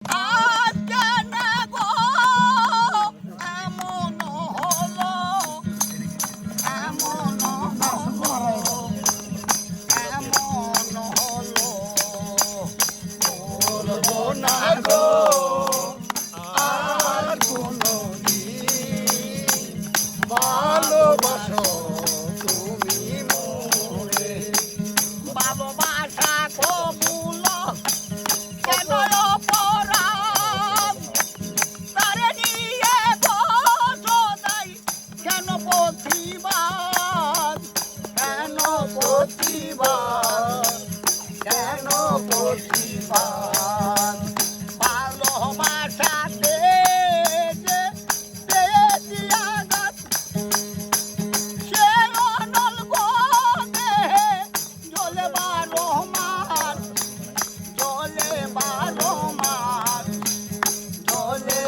আর কেন গো এমন হলো, এমন হলো, এমন হলো, বলবো না গো আর কোনদিন ভালোবাসো তুমি মোরে। ভালোবাসা কবুল কেন অপরাধ, তারে নিয়ে বোঝাই কেন প্রতিবাদ, কেন প্রতিবাদ, কেন প্রতিবাদ। ভালোবাসাতে যে পেয়েছি আঘাত, সে অনল গো দেহে জ্বলে বারো মাস, জ্বলে বারো মাস, জ্বলে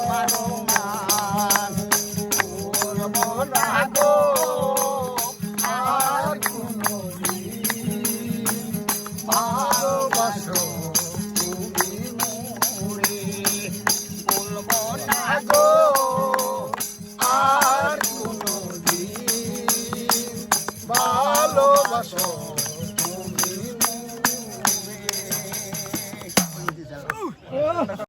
বারো মাস। বলবো না গো আর কোনদিন ভালোবাসো তুমি মোরে। বলবো না গো আর কোনদিন ভালোবাসো তুমি মোরে।